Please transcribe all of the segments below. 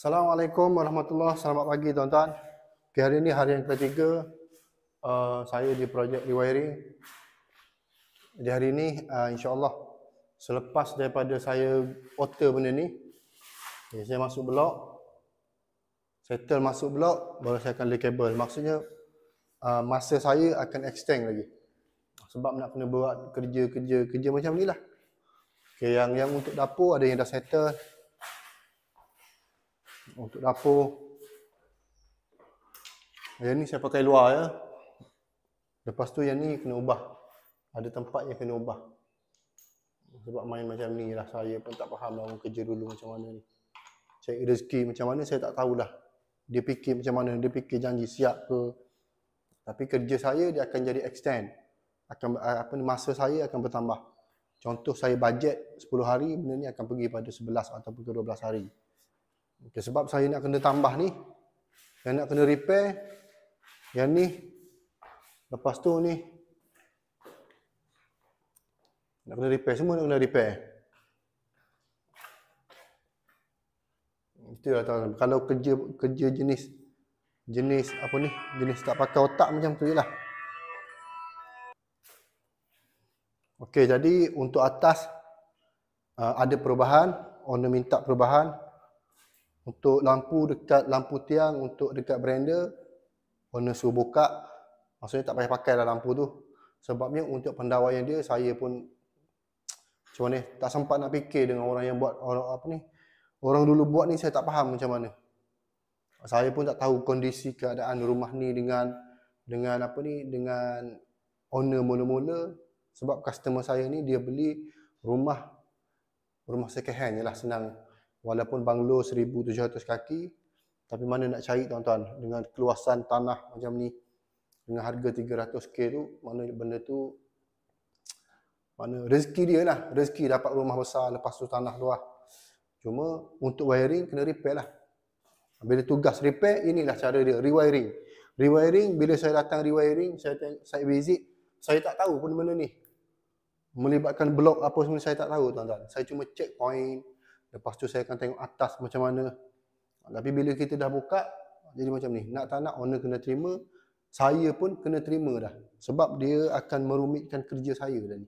Assalamualaikum warahmatullahi wabarakatuh. Selamat pagi tuan-tuan. Okay, hari ini hari yang ketiga saya di projek rewiring. Di hari ini insya-Allah selepas daripada saya order benda ni, saya masuk blok, settle masuk blok, baru saya akan lay kabel. Maksudnya masa saya akan extend lagi. Sebab nak kena buat kerja macam ni lah. Okay, yang untuk dapur ada yang dah settle. Untuk dapur yang ni saya pakai luar ya. Lepas tu yang ni kena ubah. Ada tempat yang kena ubah. Sebab main macam ni lah, saya pun tak faham lah orang kerja dulu macam mana ni. Cari rezeki macam mana saya tak tahulah. Dia fikir macam mana, dia fikir janji siap ke. Tapi kerja saya dia akan jadi extend. Masa saya akan bertambah. Contoh saya bajet 10 hari, benda ni akan pergi pada 11 ataupun ke 12 hari. Okay, sebab saya nak kena tambah ni, yang nak kena repair, yang ni, lepas tu ni, nak kena repair, semua nak kena repair. Itulah tuan. Kalau kerja jenis apa ni, jenis tak pakai otak macam tu je lah. Okey, jadi untuk atas ada perubahan, owner minta perubahan. Untuk lampu dekat lampu tiang, untuk dekat beranda, owner suruh buka. Maksudnya tak payah pakai lah lampu tu. Sebabnya untuk pendawaian dia, saya pun macam mana, tak sempat nak fikir dengan orang yang buat, orang dulu buat ni saya tak faham macam mana. Saya pun tak tahu kondisi keadaan rumah ni dengan owner mula-mula. Sebab customer saya ni dia beli rumah second hand je lah, senang. Walaupun banglo 1,700 kaki, tapi mana nak cari tuan-tuan, dengan keluasan tanah macam ni, dengan harga 300k tu, mana benda tu, mana rezeki dia lah, rezeki dapat rumah besar, lepas tu tanah luas. Cuma untuk wiring kena repair lah. Bila tugas repair, inilah cara dia, rewiring. Rewiring, bila saya datang rewiring, saya visit, saya tak tahu pun benda ni. Melibatkan blok apa semua saya tak tahu tuan-tuan. Saya cuma check point. Lepas tu saya akan tengok atas macam mana. Tapi bila kita dah buka, jadi macam ni. Nak tak nak, owner kena terima. Saya pun kena terima dah. Sebab dia akan merumitkan kerja saya dah ni.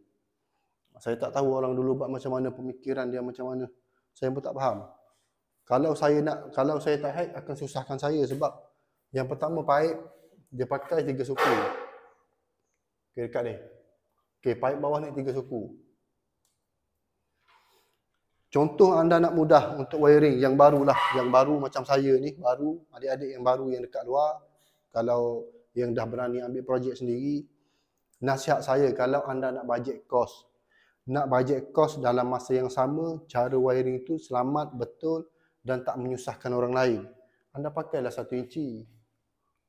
Saya tak tahu orang dulu buat macam mana, pemikiran dia macam mana. Saya pun tak faham. Kalau saya tak hack, akan susahkan saya. Sebab yang pertama pipe, dia pakai 3 suku. Okay, dekat ni. Okay, pipe bawah ni 3 suku. Contoh anda nak mudah untuk wiring yang baru lah, yang baru macam saya ni, baru, adik-adik yang baru yang dekat luar, kalau yang dah berani ambil projek sendiri, nasihat saya kalau anda nak budget cost dalam masa yang sama, cara wiring tu selamat, betul dan tak menyusahkan orang lain. Anda pakailah 1 inci,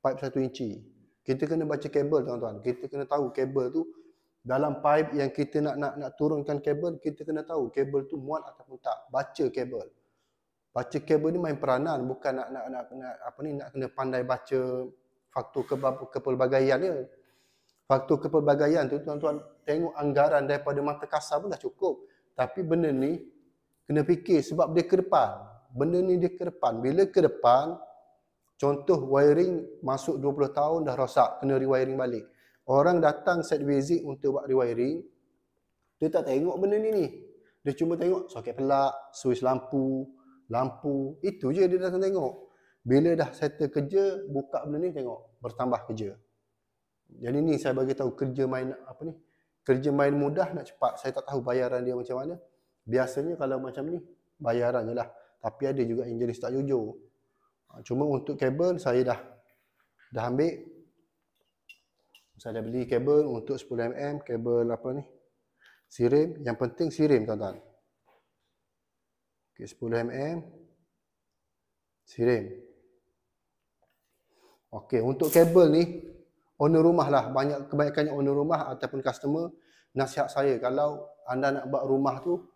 pipe 1 inci. Kita kena baca kabel tuan-tuan, kita kena tahu kabel tu. Dalam pipe yang kita nak turunkan kabel, kita kena tahu kabel tu muat ataupun tak. Baca kabel. Baca kabel ni main peranan, bukan nak kena pandai baca faktor kepelbagaian dia. Faktor kepelbagaian tu tuan-tuan tengok anggaran daripada mata kasar pun dah cukup. Tapi benda ni kena fikir sebab dia ke depan. Benda ni dia ke depan. Bila ke depan, contoh wiring masuk 20 tahun dah rosak, kena rewiring balik. Orang datang set visit untuk buat rewiring, dia tak tengok benda ni. Dia cuma tengok soket pelak, switch lampu, itu je dia datang tengok. Bila dah settle kerja, buka benda ni tengok, bertambah kerja. Jadi ni saya bagi tahu kerja main mudah nak cepat. Saya tak tahu bayaran dia macam mana. Biasanya kalau macam ni, bayaran je lah. Tapi ada juga yang jenis tak jujur. Cuma untuk kabel, saya dah ambil. Saya dah beli kabel untuk 10mm, kabel sirim. Yang penting sirim tuan-tuan. Okay, 10mm sirim. Okey, untuk kabel ni owner rumah lah, kebanyakannya owner rumah ataupun customer. Nasihat saya, kalau anda nak buat rumah tu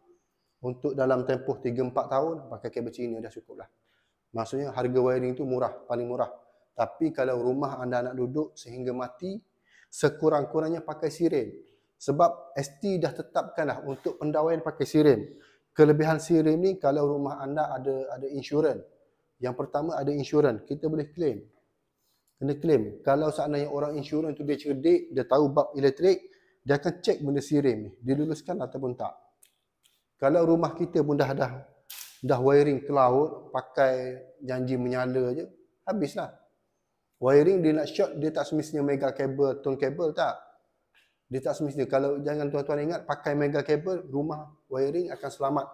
untuk dalam tempoh 3-4 tahun, pakai kabel Cina dah cukup lah. Maksudnya harga wiring tu murah, paling murah. Tapi kalau rumah anda nak duduk sehingga mati, sekurang-kurangnya pakai sirim. Sebab ST dah tetapkan lah untuk pendawaian pakai sirim. Kelebihan sirim ni, kalau rumah anda ada insurans, Yang pertama ada insurans, kita boleh claim. Kena claim. Kalau seandainya orang insurans tu dia cerdik, dia tahu bab elektrik, dia akan cek benda sirim ni, diluluskan ataupun tak. Kalau rumah kita pun dah wiring ke laut, pakai janji menyala je, habislah. Wiring dia nak short, dia tak semestinya mega kabel, tone kabel tak. Dia tak semestinya. Kalau jangan tuan-tuan ingat, pakai mega kabel, rumah wiring akan selamat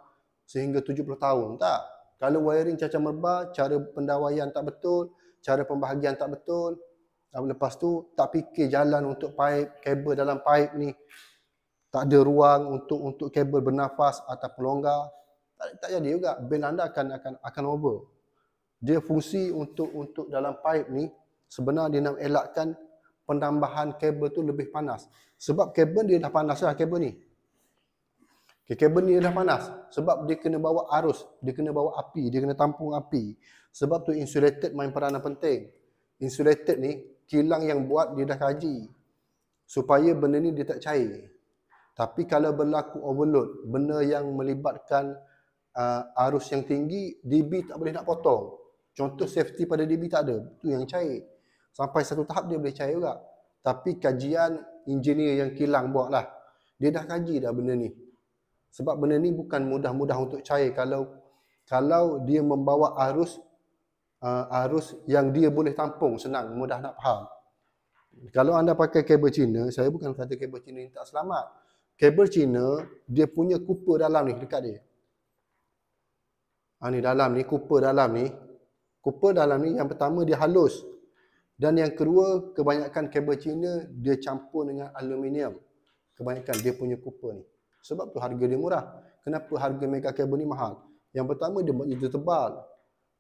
sehingga 70 tahun. Tak. Kalau wiring cacat merbah, cara pendawaian tak betul, cara pembahagian tak betul, lepas tu tak fikir jalan untuk pipe, kabel dalam pipe ni tak ada ruang untuk kabel bernafas atau pelonggar, tak jadi juga. Bil anda akan over. Dia fungsi untuk dalam pipe ni sebenarnya dia nak elakkan penambahan kabel tu lebih panas. Sebab kabel dia dah panas lah kabel ni. Okay, kabel ni dah panas sebab dia kena bawa arus, dia kena bawa api, dia kena tampung api. Sebab tu insulated main peranan penting. Insulated ni kilang yang buat dia dah kaji supaya benda ni dia tak cair. Tapi kalau berlaku overload, benda yang melibatkan arus yang tinggi, DB tak boleh nak potong. Contoh safety pada DB tak ada, tu yang cair. Sampai satu tahap dia boleh cair juga. Tapi kajian engineer yang kilang buat lah. Dia dah kaji dah benda ni. Sebab benda ni bukan mudah-mudah untuk cair kalau dia membawa arus yang dia boleh tampung, senang, mudah nak faham. Kalau anda pakai kabel Cina, saya bukan kata kabel Cina ni tak selamat. Kabel Cina, dia punya cooper dalam ni, dekat dia. Ni dalam ni, cooper dalam ni. Cooper dalam ni, yang pertama dia halus. Dan yang kedua, kebanyakan kabel Cina, dia campur dengan aluminium. Kebanyakan dia punya cooper ni. Sebab tu harga dia murah. Kenapa harga mega kabel ni mahal? Yang pertama dia tebal.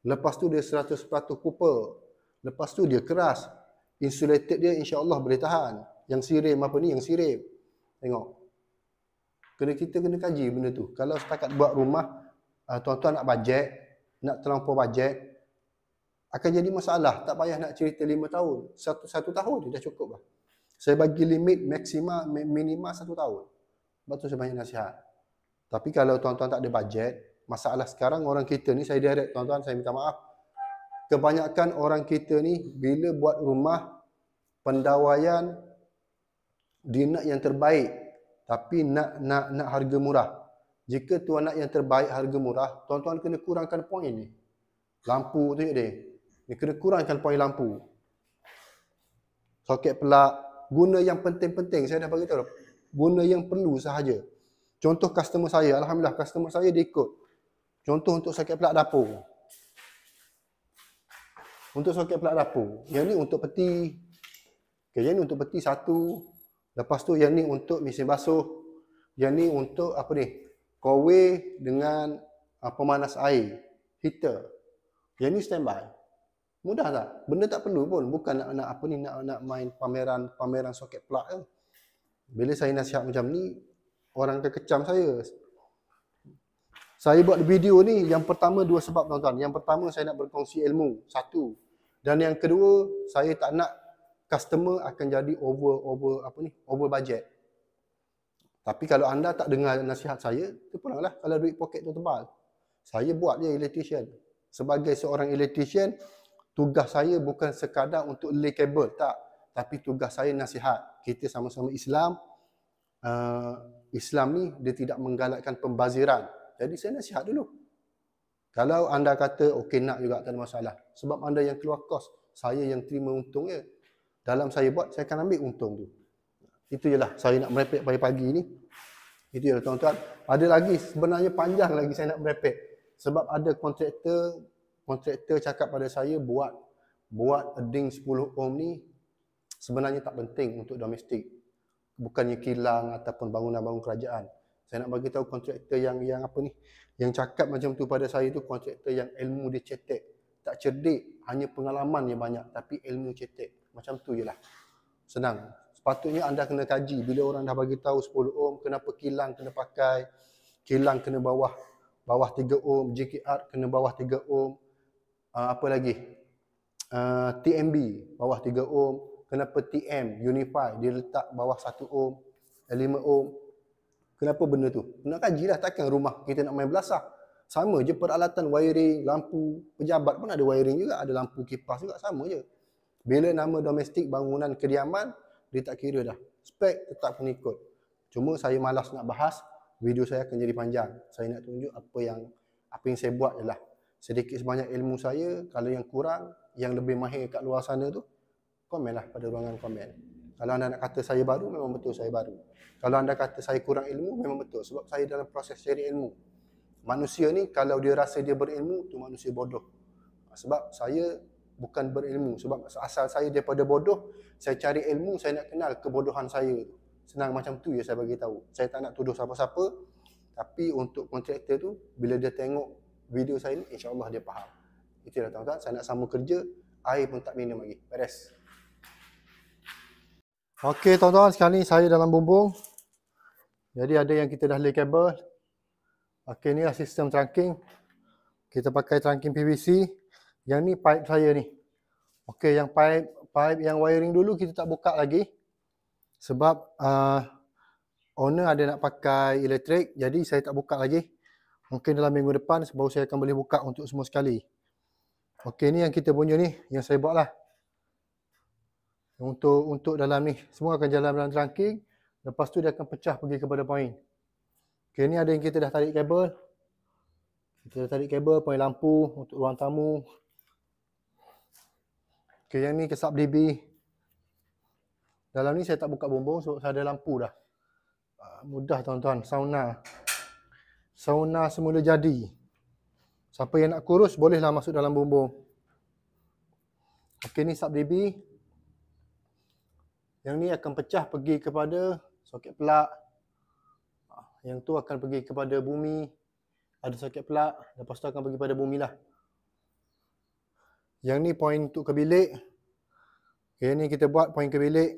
Lepas tu dia 100% cooper. Lepas tu dia keras. Insulated dia insya-Allah boleh tahan. Yang sirim apa ni? Yang sirim. Tengok. Kita kena kaji benda tu. Kalau setakat buat rumah, tuan-tuan nak bajet, nak terlampau bajet, akan jadi masalah. Tak payah nak cerita 5 tahun. Satu tahun dia dah cukup lah. Saya bagi limit maksima, minima 1 tahun. Sebab tu saya banyak nasihat. Tapi kalau tuan-tuan tak ada bajet, masalah sekarang orang kita ni, saya direct tuan-tuan, saya minta maaf. Kebanyakan orang kita ni, bila buat rumah, pendawaian, dia nak yang terbaik. Tapi nak harga murah. Jika tuan nak yang terbaik, harga murah, tuan-tuan kena kurangkan poin ni. Lampu tu dia. Ni kena kurangkan poin lampu. Soket pelak, guna yang penting-penting. Saya dah bagi tahu. Guna yang perlu sahaja. Contoh customer saya, alhamdulillah customer saya dia ikut. Contoh untuk soket pelak dapur. Untuk soket pelak dapur. Yang ni untuk peti. Okay, yang ni untuk peti satu. Lepas tu yang ni untuk mesin basuh. Yang ni untuk apa ni? Kowe dengan pemanas air. Heater. Yang ni standby. Mudah tak? Benda tak perlu pun. Bukan nak apa ni, nak main pameran soket pelak kan. Bila saya nasihat macam ni, orang akan kecam saya. Saya buat video ni, yang pertama 2 sebab tuan-tuan. Yang pertama saya nak berkongsi ilmu, 1. Dan yang kedua, saya tak nak customer akan jadi over budget. Tapi kalau anda tak dengar nasihat saya, terpulanglah kalau duit poket tu tebal. Saya buat je electrician. Sebagai seorang electrician, tugas saya bukan sekadar untuk lay kabel, tak. Tapi tugas saya nasihat. Kita sama-sama Islam. Islam ni dia tidak menggalakkan pembaziran. Jadi saya nasihat dulu. Kalau anda kata okey nak juga, tak ada masalah. Sebab anda yang keluar kos, saya yang terima untung je. Dalam saya buat, saya akan ambil untung tu. Itu je lah saya nak merepek pagi-pagi ni. Itu je lah tuan-tuan. Ada lagi, sebenarnya panjang lagi saya nak merepek. Sebab ada kontraktor cakap pada saya buat earding 10 ohm ni sebenarnya tak penting untuk domestik. Bukannya kilang ataupun bangunan-bangunan kerajaan. Saya nak bagi tahu kontraktor yang apa ni, yang cakap macam tu pada saya tu kontraktor yang ilmu dia cetek. Tak cerdik, hanya pengalaman yang banyak tapi ilmu cetek. Macam tu je lah. Senang. Sepatutnya anda kena kaji. Bila orang dah bagi tahu 10 ohm, kenapa kilang kena pakai, kilang kena bawah 3 ohm, JKR kena bawah 3 ohm. Apa lagi? TMB bawah 3 ohm. Kenapa TM, Unify, dia letak bawah 1 ohm, 5 ohm. Kenapa benda tu? Nak kajilah, takkan rumah kita nak main belasah. Sama je peralatan wiring, lampu pejabat pun ada wiring juga, ada lampu kipas juga, sama je. Bila nama domestik bangunan kediaman, dia tak kira dah. Spek tetap kena ikut. Cuma saya malas nak bahas, video saya akan jadi panjang. Saya nak tunjuk apa yang saya buat je lah. Sedikit sebanyak ilmu saya, kalau yang kurang, yang lebih mahir kat luar sana tu, komen lah pada ruangan komen. Kalau anda nak kata saya baru, memang betul saya baru. Kalau anda kata saya kurang ilmu, memang betul. Sebab saya dalam proses cari ilmu. Manusia ni kalau dia rasa dia berilmu, tu manusia bodoh. Sebab saya bukan berilmu. Sebab asal saya daripada bodoh, saya cari ilmu, saya nak kenal kebodohan saya tu. Senang macam tu je saya bagi tahu. Saya tak nak tuduh siapa-siapa. Tapi untuk kontraktor tu, bila dia tengok video saya ni, insya-Allah dia faham. Itulah tuan-tuan, saya nak sama kerja, air pun tak minum lagi. Beres. Okey tuan-tuan, sekarang ni saya dalam bumbung. Jadi ada yang kita dah lay kabel. Okey, ni lah sistem trunking. Kita pakai trunking PVC. Yang ni pipe saya ni. Okey, yang pipe yang wiring dulu kita tak buka lagi. Sebab owner ada nak pakai elektrik, jadi saya tak buka lagi. Mungkin dalam minggu depan baru saya akan boleh buka untuk semua sekali. Okey, ni yang kita punya ni, yang saya buat lah. Untuk dalam ni, semua akan jalan dalam trunking. Lepas tu dia akan pecah pergi kepada point. Okey, ni ada yang kita dah tarik kabel. Kita dah tarik kabel, point lampu untuk ruang tamu. Okey, yang ni kesap DB. Dalam ni saya tak buka bumbung sebab saya ada lampu dah. Mudah tuan-tuan, sauna. Sauna semula jadi. Siapa yang nak kurus, bolehlah masuk dalam bumbung. Okey, ni sub DB. Yang ni akan pecah pergi kepada soket pelak. Yang tu akan pergi kepada bumi. Ada soket pelak. Lepas tu akan pergi pada bumi lah. Yang ni point untuk ke bilik. Okay, ni kita buat point ke bilik.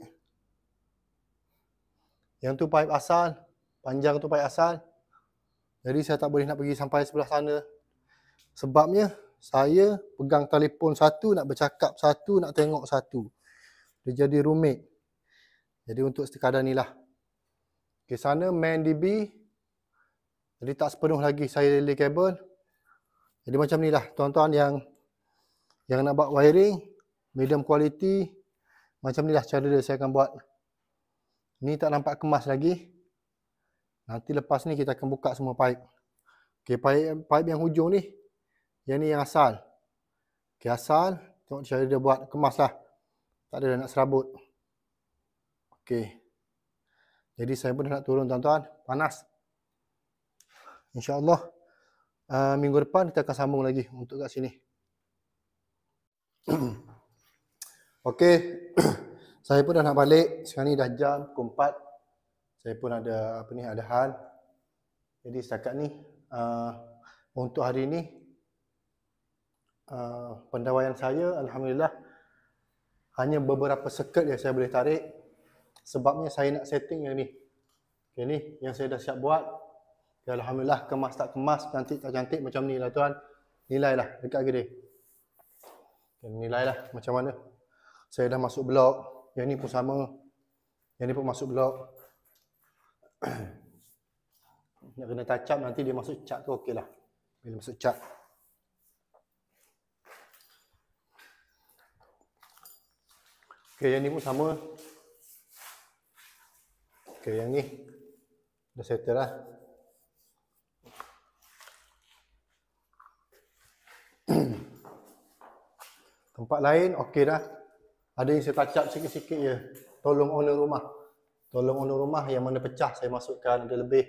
Yang tu pipe asal. Panjang tu pipe asal. Jadi saya tak boleh nak pergi sampai sebelah sana. Sebabnya saya pegang telefon satu, nak bercakap satu, nak tengok satu. Dia jadi rumit. Jadi untuk sekadar ni lah. Okay, sana main DB. Jadi tak sepenuh lagi saya lay kabel. Jadi macam ni lah tuan-tuan yang nak buat wiring. Medium quality. Macam ni lah cara dia saya akan buat. Ni tak nampak kemas lagi. Nanti lepas ni kita akan buka semua pipe. Okay, pipe yang hujung ni. Yang ni yang asal. Okay, asal. Tengok cara dia buat, kemas lah. Tak ada nak serabut. Okay. Jadi saya pun dah nak turun tuan-tuan. Panas. InsyaAllah minggu depan kita akan sambung lagi untuk kat sini. Okey. Saya pun dah nak balik. Sekarang ni dah jam pukul 4. Saya pun ada ada hal. Jadi setakat ni untuk hari ni pendawaian saya alhamdulillah hanya beberapa circuit yang saya boleh tarik. Sebabnya saya nak setting yang ni. Okay, ni yang saya dah siap buat. Okay, alhamdulillah kemas tak kemas, cantik tak cantik macam ni lah tuan. Nilailah dekat gede. Okay, nilailah macam mana. Saya dah masuk blok. Yang ni pun sama. Yang ni pun masuk blok. Nak kena touch up nanti dia masuk cat tu okey lah. Bila masuk cat. Okey, yang ni pun sama. Okey, yang ni dah settle lah. Tempat lain okey dah. Ada yang saya touch up sikit-sikit je. Tolong owner rumah. Tolong owner rumah yang mana pecah saya masukkan ada lebih.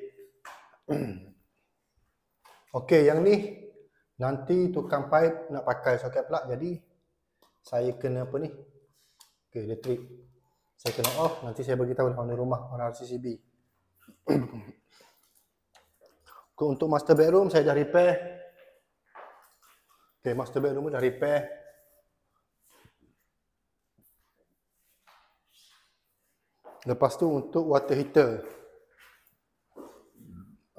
Okey, yang ni nanti tukang pipe nak pakai soket plug, jadi saya kena apa ni? Okey, elektrik. Saya kena off, nanti saya bagi tahu owner rumah, owner RCCB. Untuk master bedroom saya dah repair. Okey, master bedroom dah repair. Lepas tu untuk water heater.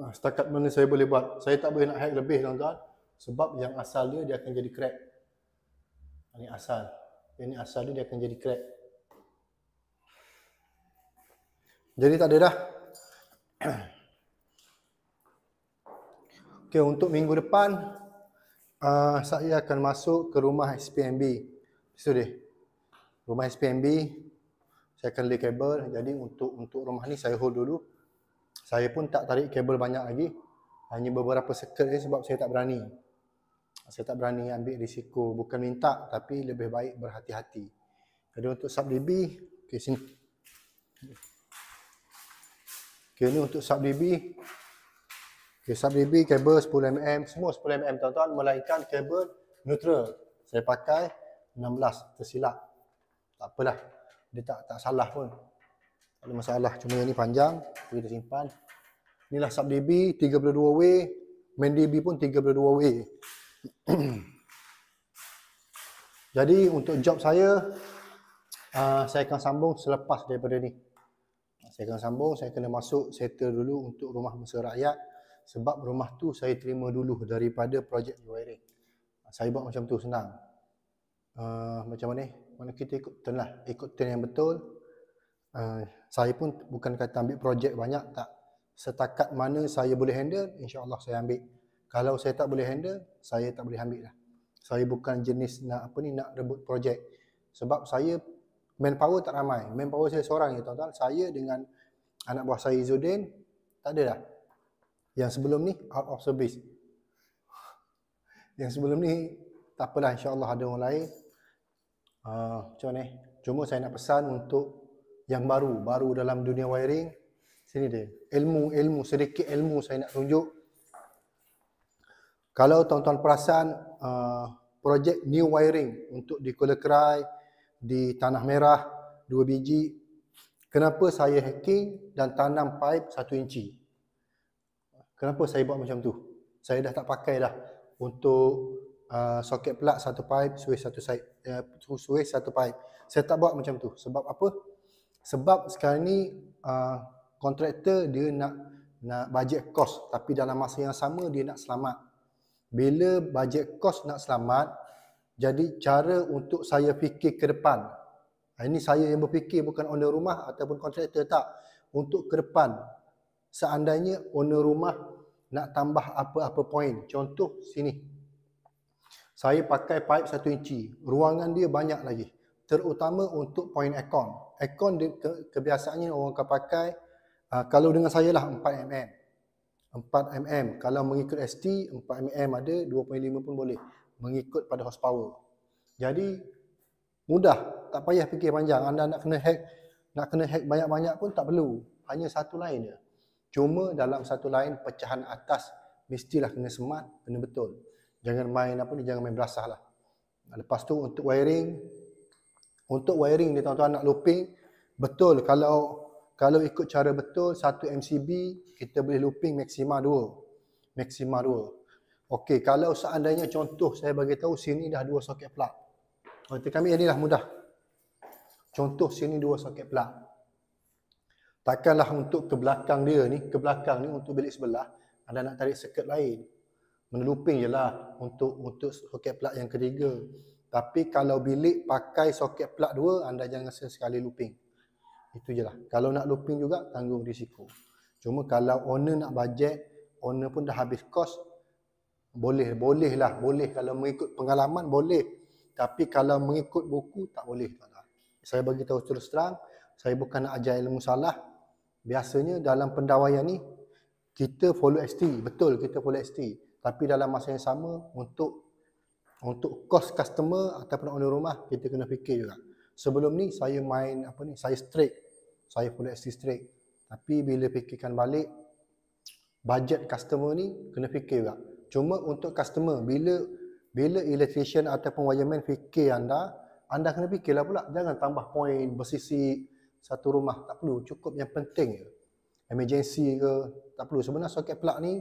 Setakat mana saya boleh buat. Saya tak boleh nak hack lebih tuan-tuan. Sebab yang asal dia akan jadi crack. Ini asal. Ini asal dia akan jadi crack. Jadi tak ada dah. Okay, untuk minggu depan saya akan masuk ke rumah SPMB. Itu dia. Rumah SPMB saya akan lay kabel. Jadi untuk rumah ni saya hold dulu. Saya pun tak tarik kabel banyak lagi. Hanya beberapa circuit je sebab saya tak berani. Saya tak berani ambil risiko, bukan minta tapi lebih baik berhati-hati. Jadi untuk sub DB, okey sini. Okey ni untuk sub DB. Okey sub DB kabel 10 mm, semua 10 mm tuan-tuan, melainkan kabel neutral. Saya pakai 16 tersilap. Tak apalah. Dia tak salah pun. Tak ada masalah, cuma yang ni panjang, kita simpan. Inilah sub DB 32 way, main DB pun 32 way. Jadi untuk job saya akan sambung selepas daripada ni. Saya akan sambung, saya kena masuk settle dulu untuk rumah mesra rakyat. Sebab rumah tu saya terima dulu daripada projek wiring. Saya buat macam tu senang. Macam mana? Mana kita ikut turn lah. Ikut turn yang betul. Saya pun bukan kata ambil projek banyak, tak. Setakat mana saya boleh handle, insya-Allah saya ambil. Kalau saya tak boleh handle, saya tak boleh ambil lah. Saya bukan jenis nak rebut projek. Sebab saya manpower tak ramai. Manpower saya seorang je tuan-tuan. Saya dengan anak buah saya Izzuddin, tak ada dah. Yang sebelum ni out of service. Yang sebelum ni tak apalah, insya-Allah ada orang lain. Macam mana? Cuma saya nak pesan untuk yang baru dalam dunia wiring. Sini dia. Sedikit ilmu saya nak tunjuk. Kalau tuan-tuan perasan projek new wiring untuk di Kuala Kerai, di Tanah Merah 2 biji, kenapa saya hacking dan tanam pipe 1 inci? Kenapa saya buat macam tu? Saya dah tak pakai dah untuk soket plug 1 pipe, switch 1 pipe. Saya tak buat macam tu. Sebab apa? Sebab sekarang ni kontraktor dia nak budget kos, tapi dalam masa yang sama dia nak selamat. Bila budget kos nak selamat, jadi cara untuk saya fikir ke depan. Ini saya yang berfikir, bukan owner rumah ataupun kontraktor, tak. Untuk ke depan, seandainya owner rumah nak tambah apa-apa poin. Contoh sini. Saya pakai pipe 1 inci. Ruangan dia banyak lagi. Terutama untuk poin aircon. Aircon dia kebiasaannya orang akan pakai, kalau dengan saya lah 4 mm. 4 mm. Kalau mengikut ST, 4 mm ada, 2.5 pun boleh. Mengikut pada horsepower. Jadi, mudah. Tak payah fikir panjang. Anda nak kena hack banyak-banyak pun tak perlu. Hanya satu line je. Cuma dalam satu line, pecahan atas mestilah kena smart, kena betul. Jangan main jangan main belasah lah. Lepas tu untuk wiring ni tuan-tuan nak looping, betul kalau ikut cara betul, 1 MCB kita boleh looping maksima 2. Maksima 2. Okey, kalau seandainya contoh saya bagi tahu sini dah 2 soket plug. Untuk kami inilah mudah. Contoh sini 2 soket plug. Takkanlah untuk ke belakang ni untuk bilik sebelah anda nak tarik circuit lain. Menelooping je lah untuk soket plug yang ketiga. Tapi kalau bilik pakai soket plug 2, anda jangan sekali looping. Itu je lah. Kalau nak looping juga, tanggung risiko. Cuma kalau owner nak budget, owner pun dah habis kos, boleh kalau mengikut pengalaman boleh. Tapi kalau mengikut buku, tak boleh. Saya bagi tahu terus terang, saya bukan nak ajar ilmu salah. Biasanya dalam pendawaian ni, kita follow ST. Betul, kita follow ST. Tapi dalam masa yang sama, untuk kos customer ataupun owner rumah, kita kena fikir juga. Sebelum ni saya saya straight. Saya follow ST straight. Tapi bila fikirkan balik, budget customer ni kena fikir juga. Cuma untuk customer, bila electrician ataupun wireman fikir anda kena fikirlah pula. Jangan tambah poin bersisik satu rumah. Tak perlu, cukup yang penting je. Emergency ke, tak perlu. Sebenarnya soket plug ni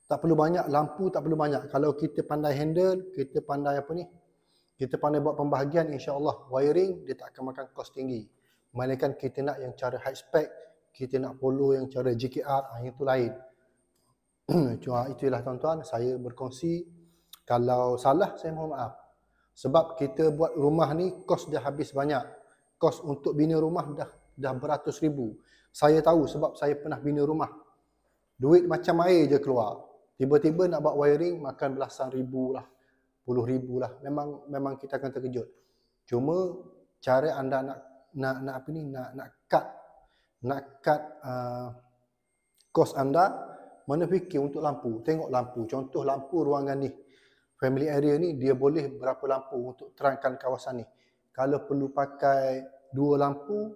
tak perlu banyak, lampu tak perlu banyak. Kalau kita pandai handle, kita pandai kita pandai buat pembahagian, insya-Allah wiring dia tak akan makan kos tinggi. Melainkan kita nak yang cara high spec, kita nak follow yang cara GKR, yang itu lain. Cuma itulah tuan-tuan, saya berkongsi. Kalau salah, saya mohon maaf. Sebab kita buat rumah ni, kos dah habis banyak. Kos untuk bina rumah dah beratus ribu. Saya tahu sebab saya pernah bina rumah. Duit macam air je keluar. Tiba-tiba nak buat wiring makan belasan ribu lah, puluh ribu lah. Memang kita akan terkejut. Cuma cara anda nak apa ni, nak cut kos anda, mana fikir untuk lampu. Tengok lampu. Contoh lampu ruangan ni, family area ni, dia boleh berapa lampu untuk terangkan kawasan ni. Kalau perlu pakai 2 lampu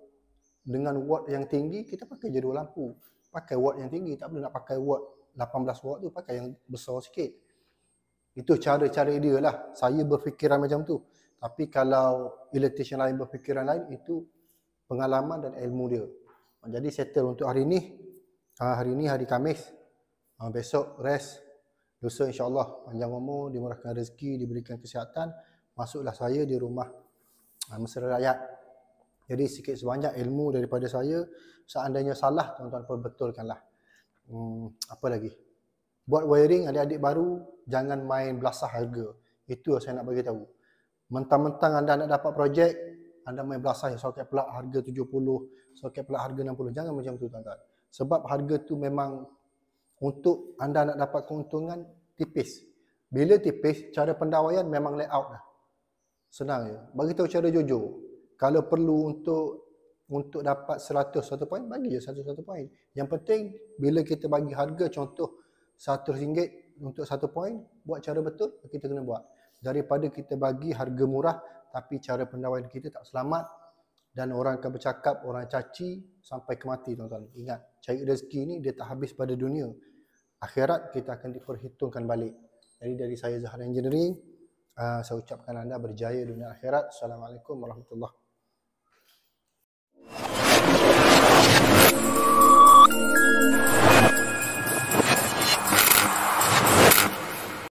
dengan watt yang tinggi, kita pakai je 2 lampu. Pakai watt yang tinggi, tak perlu nak pakai watt 18 watt tu, pakai yang besar sikit. Itu cara-cara dia lah. Saya berfikiran macam tu. Tapi kalau electrician lain berfikiran lain, itu pengalaman dan ilmu dia. Jadi settle untuk hari ni. Hari ni hari Khamis. Besok rest. Lusa insyaAllah panjang umur, dimurahkan rezeki, diberikan kesihatan. Masuklah saya di rumah mesra rakyat. Jadi sikit sebanyak ilmu daripada saya. Seandainya salah, tuan-tuan perbetulkanlah. Apa lagi? Buat wiring adik-adik baru, jangan main belasah harga. Itu yang saya nak bagi tahu. Mentang-mentang anda nak dapat projek, anda main belasah soket pelak harga 70, soket pelak harga 60. Jangan macam tu, tuan-tuan. Sebab harga tu memang untuk anda nak dapat keuntungan tipis. Bila tipis, cara pendawaian memang layout dah. Senang je. Bagi tahu cara jujur. Kalau perlu untuk dapat 100 poin, bagi je 100 poin. Yang penting bila kita bagi harga, contoh RM100 untuk 1 poin, buat cara betul, kita kena buat. Daripada kita bagi harga murah tapi cara pendawaian kita tak selamat dan orang akan bercakap, orang caci sampai ke mati, tuan-tuan. Ingat, cari rezeki ni dia tak habis pada dunia. Akhirat kita akan diperhitungkan balik. Jadi dari saya Zahra Engineering, saya ucapkan anda berjaya dunia akhirat. Assalamualaikum warahmatullahi wabarakatuh.